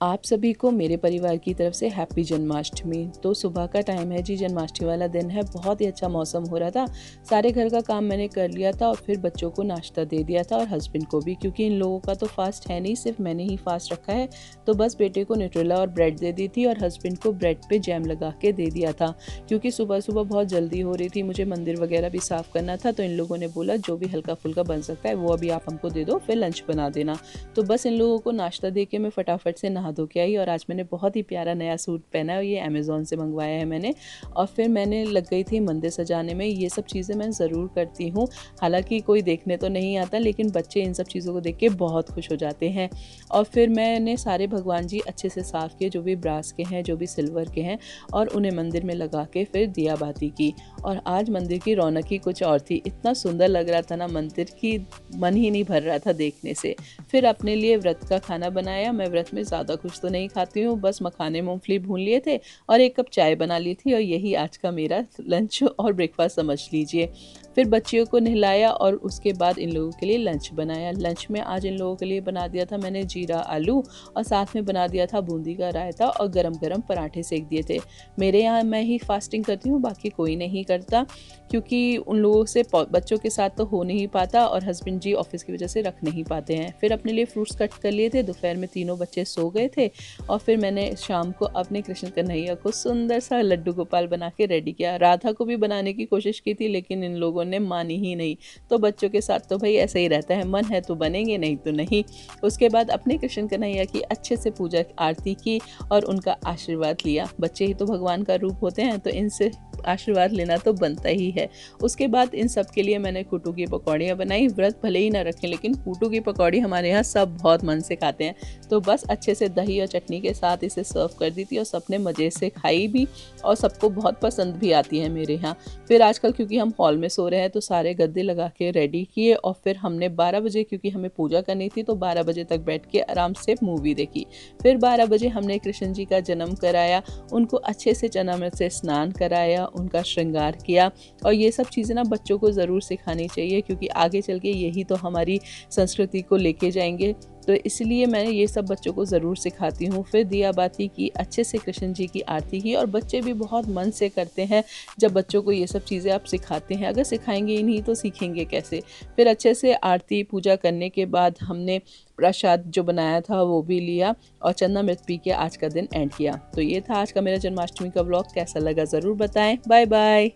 आप सभी को मेरे परिवार की तरफ से हैप्पी जन्माष्टमी। तो सुबह का टाइम है जी, जन्माष्टमी वाला दिन है। बहुत ही अच्छा मौसम हो रहा था। सारे घर का काम मैंने कर लिया था और फिर बच्चों को नाश्ता दे दिया था और हस्बैंड को भी, क्योंकि इन लोगों का तो फास्ट है नहीं, सिर्फ मैंने ही फास्ट रखा है। तो बस बेटे को न्यूट्रेला और ब्रेड दे दी थी और हस्बैंड को ब्रेड पे जैम लगा के दे दिया था, क्योंकि सुबह सुबह बहुत जल्दी हो रही थी, मुझे मंदिर वगैरह भी साफ़ करना था। तो इन लोगों ने बोला जो भी हल्का फुल्का बन सकता है वो अभी आप हमको दे दो, फिर लंच बना देना। तो बस इन लोगों को नाश्ता दे के मैं फटाफट से नहा धो के आई और आज मैंने बहुत ही प्यारा नया सूट पहना है। ये अमेज़ॉन से मंगवाया है मैंने। और फिर मैंने लग गई थी मंदिर सजाने में। ये सब चीज़ें मैं ज़रूर करती हूँ, हालांकि कोई देखने तो नहीं आता, लेकिन बच्चे इन सब चीज़ों को देख के बहुत खुश हो जाते हैं। और फिर मैंने सारे भगवान जी अच्छे से साफ़ किए, जो भी ब्रास के हैं जो भी सिल्वर के हैं, और उन्हें मंदिर में लगा के फिर दिया बाती की। और आज मंदिर की रौनक ही कुछ और थी। इतना सुंदर लग रहा था ना मंदिर की, मन ही नहीं भर रहा था देखने से। फिर अपने लिए व्रत का खाना बनाया। मैं व्रत में ज़्यादा कुछ तो नहीं खाती हूँ, बस मखाने मूंगफली भून लिए थे और 1 कप चाय बना ली थी, और यही आज का मेरा लंच और ब्रेकफास्ट समझ लीजिए। फिर बच्चियों को नहलाया और उसके बाद इन लोगों के लिए लंच बनाया। लंच में आज इन लोगों के लिए बना दिया था मैंने जीरा आलू, और साथ में बना दिया था बूंदी का रायता और गरम गरम पराठे सेक दिए थे। मेरे यहाँ मैं ही फास्टिंग करती हूँ, बाकी कोई नहीं करता, क्योंकि उन लोगों से बच्चों के साथ तो हो नहीं पाता और हस्बैंड जी ऑफिस की वजह से रख नहीं पाते हैं। फिर अपने लिए फ्रूट्स कट कर लिए थे। दोपहर में तीनों बच्चे सो गए थे और फिर मैंने शाम को अपने कृष्ण कन्हैया को सुंदर सा लड्डू गोपाल बना के रेडी किया। राधा को भी बनाने की कोशिश की थी, लेकिन इन लोगों ने मानी ही नहीं। तो बच्चों के साथ तो भाई ऐसा ही रहता है, मन है तो बनेंगे, नहीं तो नहीं। उसके बाद अपने कृष्ण कन्हैया की अच्छे से पूजा आरती की और उनका आशीर्वाद लिया। बच्चे ही तो भगवान का रूप होते हैं, तो इनसे आशीर्वाद लेना तो बनता ही है। उसके बाद इन सब के लिए मैंने कूटू की पकौड़ियाँ बनाई। व्रत भले ही ना रखें, लेकिन कूटू की पकौड़ी हमारे यहाँ सब बहुत मन से खाते हैं। तो बस अच्छे से दही और चटनी के साथ इसे सर्व कर दी थी और सबने मज़े से खाई भी, और सबको बहुत पसंद भी आती है मेरे यहाँ। फिर आजकल क्योंकि हम हॉल में सो रहे हैं, तो सारे गद्दे लगा के रेडी किए और फिर हमने 12 बजे, क्योंकि हमें पूजा करनी थी, तो 12 बजे तक बैठ के आराम से मूवी देखी। फिर 12 बजे हमने कृष्ण जी का जन्म कराया, उनको अच्छे से चनामृत से स्नान कराया, उनका श्रृंगार किया। और ये सब चीज़ें ना बच्चों को ज़रूर सिखानी चाहिए, क्योंकि आगे चल के यही तो हमारी संस्कृति को लेके जाएंगे। तो इसलिए मैं ये सब बच्चों को ज़रूर सिखाती हूँ। फिर दिया बाती की, अच्छे से कृष्ण जी की आरती की, और बच्चे भी बहुत मन से करते हैं जब बच्चों को ये सब चीज़ें आप सिखाते हैं। अगर सिखाएंगे ही नहीं तो सीखेंगे कैसे। फिर अच्छे से आरती पूजा करने के बाद हमने प्रसाद जो बनाया था वो भी लिया और चन्नामृत पी के आज का दिन एंड किया। तो ये था आज का मेरा जन्माष्टमी का व्लॉग। कैसा लगा ज़रूर बताएं। Bye bye.